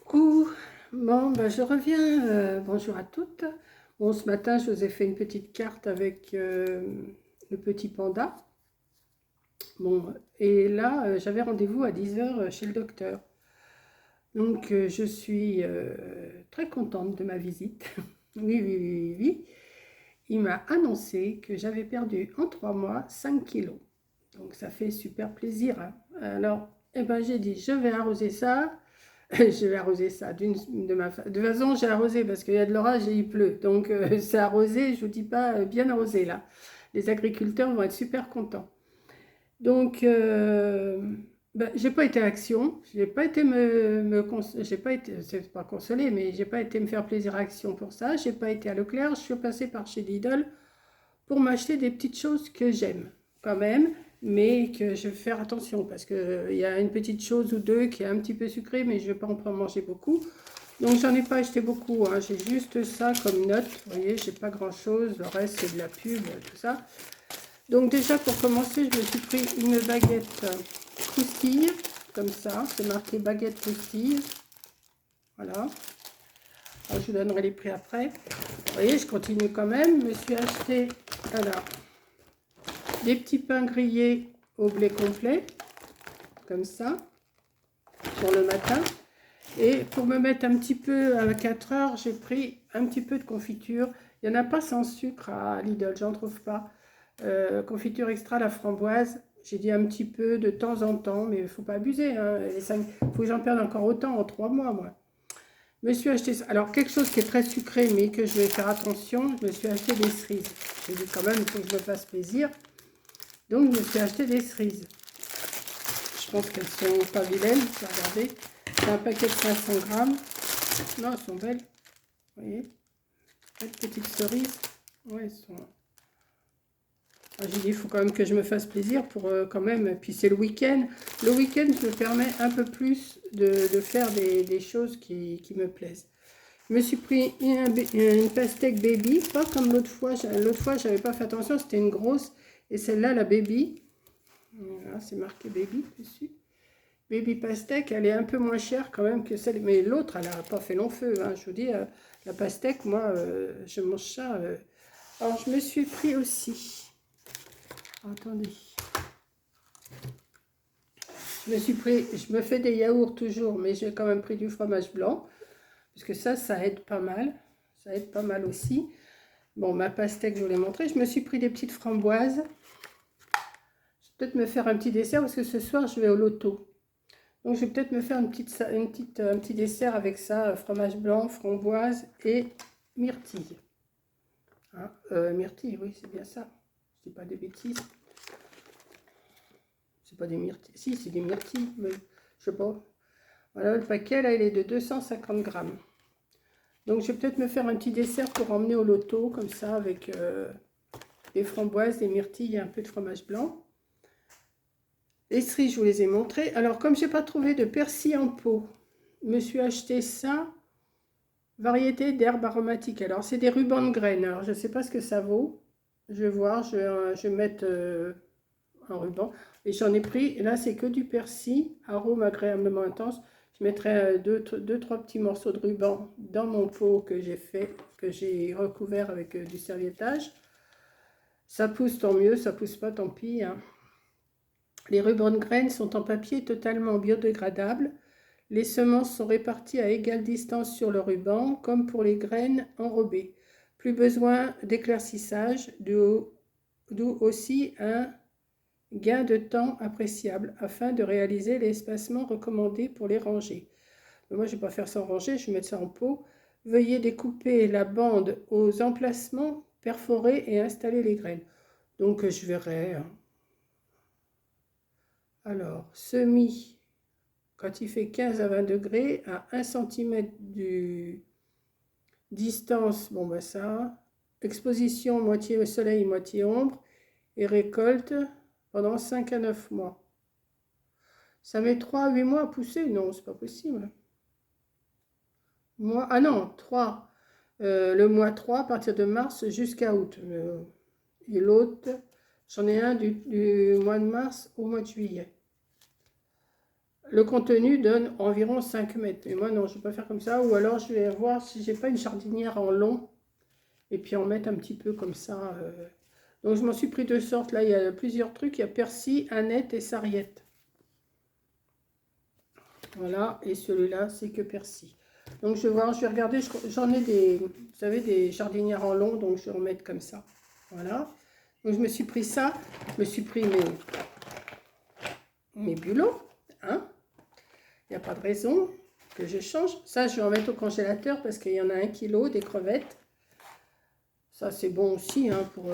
Coucou, bon, ben, je reviens, bonjour à toutes. Bon, ce matin, je vous ai fait une petite carte avec le petit panda. Bon, et là, j'avais rendez-vous à 10 heures chez le docteur. Donc, je suis très contente de ma visite. Oui, oui, oui, oui, oui. Il m'a annoncé que j'avais perdu en 3 mois 5 kilos. Donc, ça fait super plaisir, hein. Alors, eh ben, j'ai dit, je vais arroser ça. Je vais arroser ça. De toute façon, j'ai arrosé parce qu'il y a de l'orage et il pleut. Donc, c'est arrosé, je ne vous dis pas bien arrosé là. Les agriculteurs vont être super contents. Donc, ben, j'ai pas été à Action. J'ai pas été j'ai pas été, c'est pas consoler, mais j'ai pas été me faire plaisir à Action pour ça. J'ai pas été à Leclerc. Je suis passée par chez Lidl pour m'acheter des petites choses que j'aime quand même, mais que je vais faire attention parce qu'il y a une petite chose ou deux qui est un petit peu sucrée, mais je ne vais pas en manger beaucoup. Donc j'en ai pas acheté beaucoup, hein. J'ai juste ça comme note, vous voyez, j'ai pas grand chose, le reste c'est de la pub, tout ça. Donc déjà pour commencer, je me suis pris une baguette croustille, comme ça, c'est marqué baguette croustille, voilà. Alors, je vous donnerai les prix après. Vous voyez, je continue quand même, je me suis acheté, alors, des petits pains grillés au blé complet, comme ça, pour le matin. Et pour me mettre un petit peu à 4 heures, j'ai pris un petit peu de confiture. Il n'y en a pas sans sucre à Lidl, j'en trouve pas. Confiture extra à la framboise. J'ai dit un petit peu de temps en temps, mais il ne faut pas abuser, hein. Il faut que j'en perde encore autant en 3 mois, moi. Je me suis acheté ça. Alors, quelque chose qui est très sucré, mais que je vais faire attention, je me suis acheté des cerises. J'ai dit quand même, il faut que je me fasse plaisir. Donc, je me suis acheté des cerises. Je pense qu'elles sont pas vilaines. Regardez. C'est un paquet de 500 grammes. Non, elles sont belles. Vous voyez. 4 petites cerises. Ouais, elles sont... J'ai dit, il faut quand même que je me fasse plaisir pour quand même. Puis c'est le week-end. Le week-end, je me permets un peu plus de faire des choses qui me plaisent. Je me suis pris une pastèque baby, pas comme l'autre fois. L'autre fois, j'avais pas fait attention, c'était une grosse. Et celle-là, la baby. Voilà, c'est marqué baby dessus. Baby pastèque, elle est un peu moins chère quand même que celle. Mais l'autre, elle n'a pas fait long feu, hein. Je vous dis, la pastèque, moi, je mange ça. Alors, je me suis pris aussi. Attendez. Je me fais des yaourts toujours, mais j'ai quand même pris du fromage blanc. Parce que ça aide pas mal. Ça aide pas mal aussi. Bon, ma pastèque, je vous l'ai montré. Je me suis pris des petites framboises. Je vais peut-être me faire un petit dessert parce que ce soir, je vais au loto. Donc, je vais peut-être me faire un petit dessert avec ça. Fromage blanc, framboise et myrtille. Hein, myrtille, oui, c'est bien ça. Je dis pas de bêtises. C'est pas des myrtilles. Si, c'est des myrtilles, mais je sais pas. Voilà, le paquet, là, il est de 250 grammes. Donc, je vais peut-être me faire un petit dessert pour emmener au loto, comme ça, avec des framboises, des myrtilles et un peu de fromage blanc. Les cerises, je vous les ai montrées. Alors, comme je n'ai pas trouvé de persil en pot, je me suis acheté ça, variété d'herbes aromatiques. Alors, c'est des rubans de graines. Alors, je ne sais pas ce que ça vaut. Je vais voir, je vais mettre un ruban. Et j'en ai pris, là, c'est que du persil, arôme agréablement intense. Je mettrai deux, trois petits morceaux de ruban dans mon pot que j'ai fait, que j'ai recouvert avec du serviettage. Ça pousse, tant mieux. Ça pousse pas, tant pis, hein. Les rubans de graines sont en papier totalement biodégradable. Les semences sont réparties à égale distance sur le ruban, comme pour les graines enrobées. Plus besoin d'éclaircissage, d'où aussi un gain de temps appréciable afin de réaliser l'espacement recommandé pour les rangées. Mais moi, je ne vais pas faire ça en rangée, je vais mettre ça en pot. Veuillez découper la bande aux emplacements, perforer et installer les graines. Donc, je verrai. Alors, semis, quand il fait 15 à 20 degrés, à 1 cm du distance, bon ben ça, exposition moitié au soleil, moitié ombre, et récolte pendant 5 à 9 mois. Ça met 3 à 8 mois à pousser? Non, c'est pas possible. Ah non, 3. Le mois 3 à partir de mars jusqu'à août. Et l'autre, j'en ai un du mois de mars au mois de juillet. le contenu donne environ 5 mètres. Et moi, non, je ne vais pas faire comme ça. Ou alors, je vais voir si j'ai pas une jardinière en long. Et puis, en mettre un petit peu comme ça. Donc, je m'en suis pris de sorte. Là, il y a plusieurs trucs. Il y a persil, aneth et sarriette. Voilà. Et celui-là, c'est que persil. Donc, je vais voir, je vais regarder. J'en ai des, vous savez, des jardinières en long. Donc, je vais en mettre comme ça. Voilà. Donc, je me suis pris ça. Je me suis pris mes bulots. Hein. Il n'y a pas de raison que je change. Ça, je vais en mettre au congélateur parce qu'il y en a 1 kilo, des crevettes. Ça, c'est bon aussi hein, pour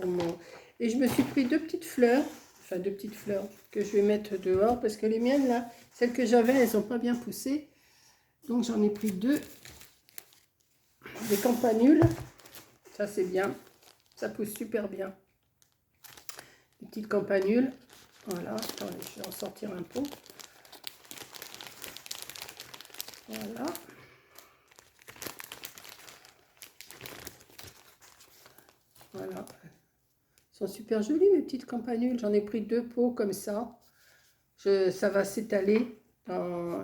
mon... Et je me suis pris 2 petites fleurs. Enfin, 2 petites fleurs que je vais mettre dehors parce que les miennes, là, celles que j'avais, elles n'ont pas bien poussé. Donc, j'en ai pris 2. Des campanules. Ça, c'est bien. Ça pousse super bien. Des petites campanules. Voilà. Attendez, je vais en sortir un pot. Voilà. Voilà. Elles sont super jolies, mes petites campanules. J'en ai pris 2 pots comme ça. Ça va s'étaler.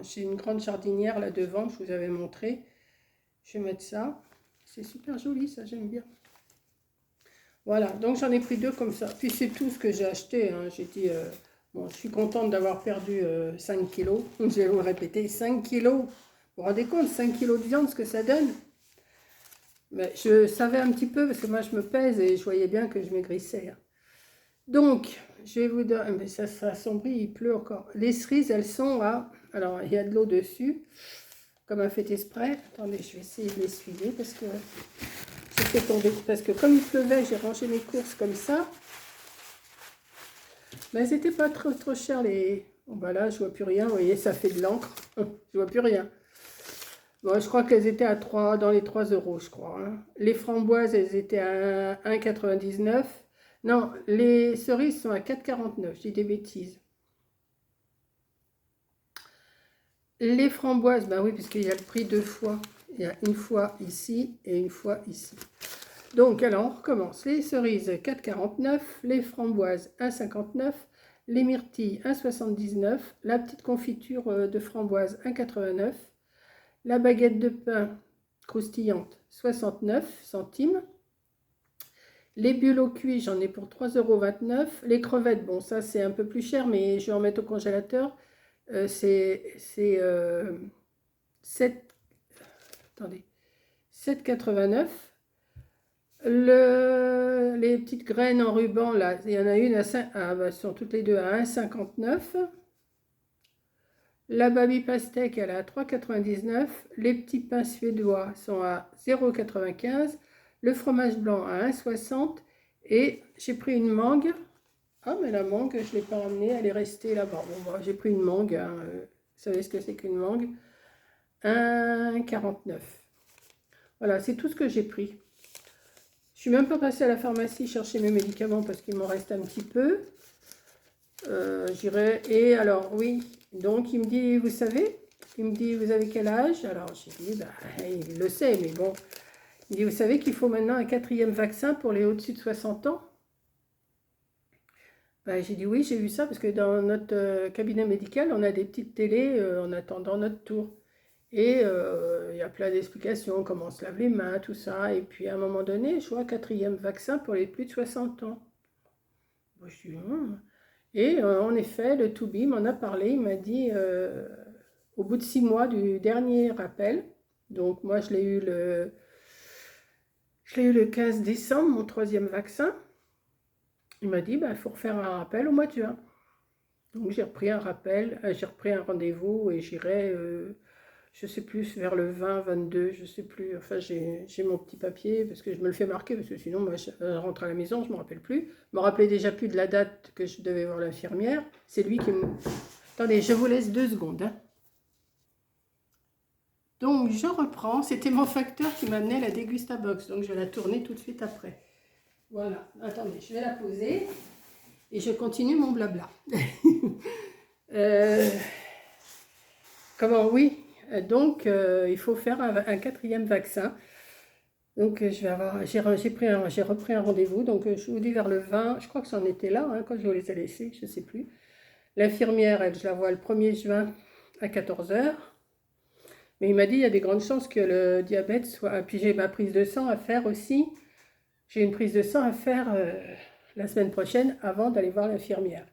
J'ai une grande jardinière là devant, je vous avais montré. Je vais mettre ça. C'est super joli, ça, j'aime bien. Voilà, donc j'en ai pris 2 comme ça. Puis c'est tout ce que j'ai acheté. Hein. J'ai dit, bon, je suis contente d'avoir perdu 5 kilos. Je vais vous répéter, 5 kilos. Vous vous rendez compte, 5 kilos de viande, ce que ça donne? Mais je savais un petit peu, parce que moi je me pèse et je voyais bien que je maigrissais. Hein. Donc, je vais vous donner, mais ça s'assombrit, il pleut encore. Les cerises, elles sont à, alors il y a de l'eau dessus, comme un fait exprès. Attendez, je vais essayer de l'essuyer parce que j'ai fait tomber, parce que comme il pleuvait, j'ai rangé mes courses comme ça. Mais elles n'étaient pas trop chères les... Bon bah là, je vois plus rien, vous voyez, ça fait de l'encre. Je vois plus rien. Bon, je crois qu'elles étaient à 3, dans les 3 euros, je crois. Hein. Les framboises, elles étaient à 1,99. Non, les cerises sont à 4,49. Je dis des bêtises. Les framboises, bah oui, puisqu'il y a le prix 2 fois. Il y a une fois ici et une fois ici. Donc, alors, on recommence. Les cerises, 4,49. Les framboises, 1,59. Les myrtilles, 1,79. La petite confiture de framboise, 1,89. La baguette de pain croustillante, 69 centimes. Les bulots cuits, j'en ai pour 3,29 €. Les crevettes, bon, ça c'est un peu plus cher, mais je vais en mettre au congélateur. C'est 7,89 €. Les petites graines en ruban, là, il y en a une à 5, bah, sont toutes les deux à 1,59 €. La baby pastèque, elle est à 3,99 €. Les petits pains suédois sont à 0,95 €. Le fromage blanc à 1,60 €. Et j'ai pris une mangue. Ah, mais la mangue, je ne l'ai pas ramenée, elle est restée là-bas. Bon, bah, j'ai pris une mangue. Hein, vous savez ce que c'est qu'une mangue? 1,49 €. Voilà, c'est tout ce que j'ai pris. Je suis même pas passée à la pharmacie chercher mes médicaments parce qu'il m'en reste un petit peu. J'irai. Et alors, oui, donc il me dit, vous savez, il me dit, vous avez quel âge? Alors j'ai dit, bah, il le sait, mais bon. Il dit, vous savez qu'il faut maintenant un 4e vaccin pour les au-dessus de 60 ans? Bah, j'ai dit, oui, j'ai vu ça, parce que dans notre cabinet médical, on a des petites télés en attendant notre tour. Et il y a plein d'explications, comment on se lave les mains, tout ça. Et puis à un moment donné, je vois 4e vaccin pour les plus de 60 ans. Moi, je dis, Et en effet, le Toubi m'en a parlé, il m'a dit, au bout de 6 mois du dernier rappel, donc moi je l'ai eu le 15 décembre, mon 3e vaccin, il m'a dit, bah, il faut refaire un rappel au mois de juin. Donc j'ai repris un rappel, j'ai repris un rendez-vous et j'irai, je sais plus, vers le 20, 22, je sais plus, enfin j'ai mon petit papier parce que je me le fais marquer parce que sinon moi je rentre à la maison, je me rappelle plus. Je me rappelais déjà plus de la date que je devais voir l'infirmière. C'est lui qui me... Attendez, je vous laisse 2 secondes. Hein. Donc je reprends, c'était mon facteur qui m'amenait à la Dégustabox, donc je vais la tourner tout de suite après. Voilà, attendez, je vais la poser et je continue mon blabla. Comment, oui, donc il faut faire un 4e vaccin. Donc j'ai repris un rendez-vous, donc je vous dis vers le 20, je crois que c'en était là, hein, quand je vous les ai laissés, je ne sais plus. L'infirmière, elle, je la vois le 1er juin à 14 heures. Mais il m'a dit, il y a des grandes chances que le diabète soit... Puis j'ai ma prise de sang à faire aussi. J'ai une prise de sang à faire la semaine prochaine avant d'aller voir l'infirmière.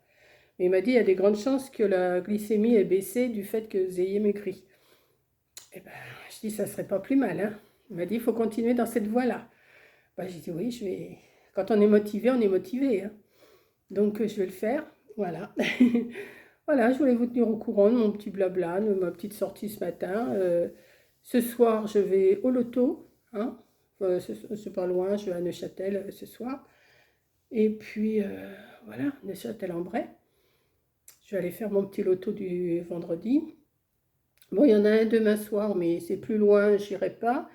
Mais il m'a dit, il y a des grandes chances que la glycémie ait baissé du fait que vous ayez maigri. Eh ben, je dis, ça serait pas plus mal, hein. Il m'a dit, il faut continuer dans cette voie-là. Ben, j'ai dit, oui, je vais... Quand on est motivé, hein. Donc, je vais le faire. Voilà. Voilà, je voulais vous tenir au courant de mon petit blabla, de ma petite sortie ce matin. Ce soir, je vais au loto, hein. C'est pas loin, je vais à Neuchâtel ce soir. Et puis, voilà, Neuchâtel-en-Bray. Je vais aller faire mon petit loto du vendredi. Bon, il y en a un demain soir, mais c'est plus loin, j'irai pas.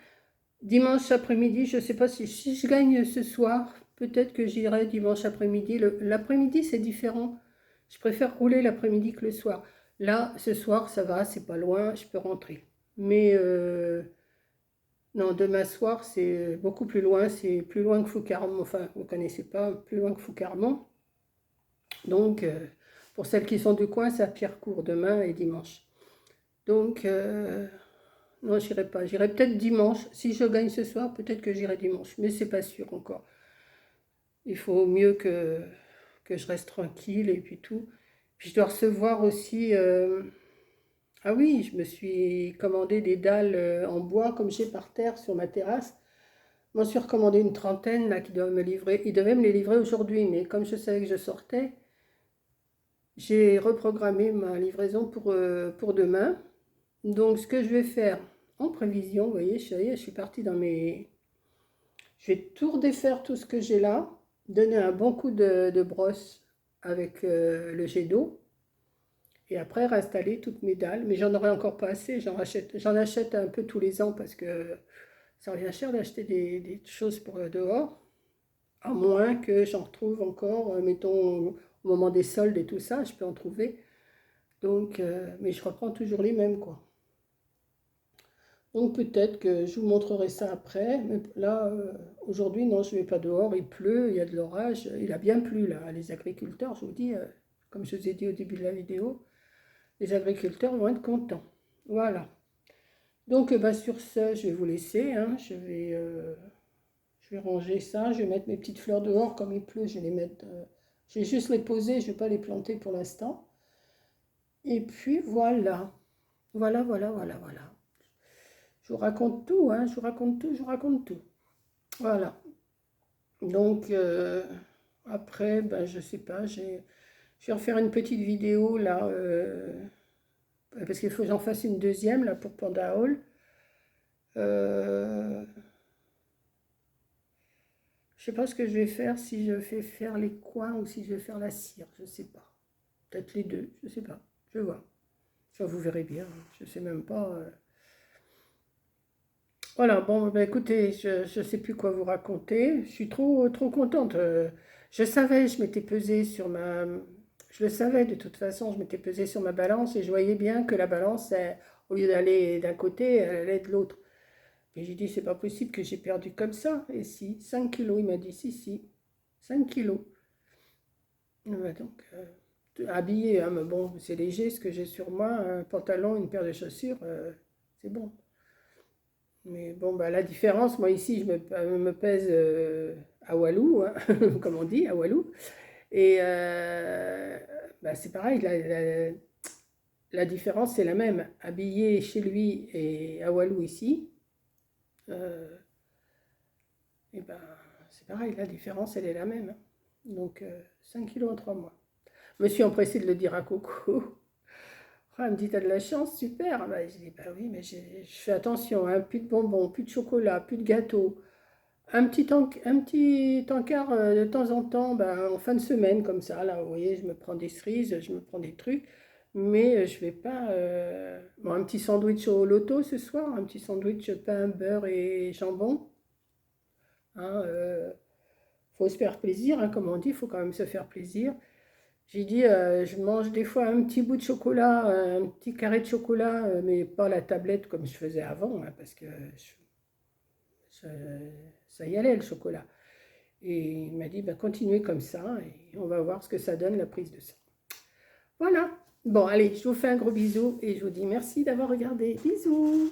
Dimanche après-midi, je ne sais pas si je gagne ce soir, peut-être que j'irai dimanche après-midi. L'après-midi, c'est différent. Je préfère rouler l'après-midi que le soir. Là, ce soir, ça va, c'est pas loin, je peux rentrer. Mais non, demain soir, c'est beaucoup plus loin. C'est plus loin que Foucarmont. Enfin, vous ne connaissez pas, plus loin que Foucarmont. Donc, pour celles qui sont du coin, c'est à Pierrecourt demain et dimanche. Donc, non, j'irai pas. J'irai peut-être dimanche. Si je gagne ce soir, peut-être que j'irai dimanche. Mais c'est pas sûr encore. Il faut mieux que je reste tranquille et puis tout. Puis je dois recevoir aussi... Ah oui, je me suis commandé des dalles en bois comme j'ai par terre sur ma terrasse. Je m'en suis recommandé une trentaine là qui doivent me livrer. Ils devaient me les livrer aujourd'hui, mais comme je savais que je sortais, j'ai reprogrammé ma livraison pour demain. Donc ce que je vais faire en prévision, vous voyez, je suis partie dans mes... Je vais tout redéfaire tout ce que j'ai là, donner un bon coup de brosse avec le jet d'eau et après réinstaller toutes mes dalles. Mais j'en aurai encore pas assez, j'en achète un peu tous les ans parce que ça revient cher d'acheter des choses pour dehors, à moins que j'en retrouve encore, mettons au moment des soldes et tout ça, je peux en trouver. Donc, mais je reprends toujours les mêmes quoi. Donc peut-être que je vous montrerai ça après, mais là, aujourd'hui, non, je ne vais pas dehors, il pleut, il y a de l'orage, il a bien plu là, les agriculteurs, je vous dis, comme je vous ai dit au début de la vidéo, les agriculteurs vont être contents. Voilà. Donc bah, sur ce, je vais vous laisser, hein, je vais ranger ça, je vais mettre mes petites fleurs dehors, comme il pleut, je vais les mettre, je vais juste les poser, je ne vais pas les planter pour l'instant. Et puis voilà, voilà. Je vous raconte tout, hein, je vous raconte tout, je vous raconte tout. Voilà. Donc, après, ben, je sais pas, je vais refaire une petite vidéo là, parce qu'il faut que j'en fasse une deuxième là pour Panda Hall. Euh, je sais pas ce que je vais faire, si je vais faire les coins ou si je vais faire la cire, je sais pas. Peut-être les deux, je sais pas, je vais voir. Ça, vous verrez bien, je sais même pas. Voilà, bon, ben, écoutez, je ne sais plus quoi vous raconter. Je suis trop contente. Je savais, je m'étais pesée sur ma... Je le savais de toute façon, je m'étais pesée sur ma balance et je voyais bien que la balance, au lieu d'aller d'un côté, elle allait de l'autre. Et j'ai dit, c'est pas possible que j'ai perdu comme ça. Et si, 5 kilos, il m'a dit, si, 5 kilos. Donc, habillé, hein, mais bon, c'est léger ce que j'ai sur moi, un pantalon, une paire de chaussures, c'est bon. Mais bon, bah, la différence, moi ici, je me pèse à Walou, hein, comme on dit, à Walou. Et bah, c'est pareil, la différence, c'est la même. Habillé chez lui et à Walou ici, euh, et ben, c'est pareil, la différence, elle est la même, hein. Donc, 5 kilos en 3 mois. Je me suis empressée de le dire à Coco. Ah, elle me dit, t'as de la chance, super. Bah, je dis, bah oui, mais je fais attention, hein, plus de bonbons, plus de chocolat, plus de gâteaux. Un petit encart de temps en temps, ben, en fin de semaine, comme ça, là, vous voyez, je me prends des cerises, je me prends des trucs, mais je vais pas... Bon, un petit sandwich au loto ce soir, un petit sandwich pain, beurre et jambon. Hein, faut se faire plaisir, hein, comme on dit, il faut quand même se faire plaisir. J'ai dit, je mange des fois un petit bout de chocolat, un petit carré de chocolat, mais pas la tablette comme je faisais avant, hein, parce que ça, ça y allait le chocolat. Et il m'a dit, bah, continuez comme ça et on va voir ce que ça donne la prise de sang. Voilà. Bon, allez, je vous fais un gros bisou et je vous dis merci d'avoir regardé. Bisous.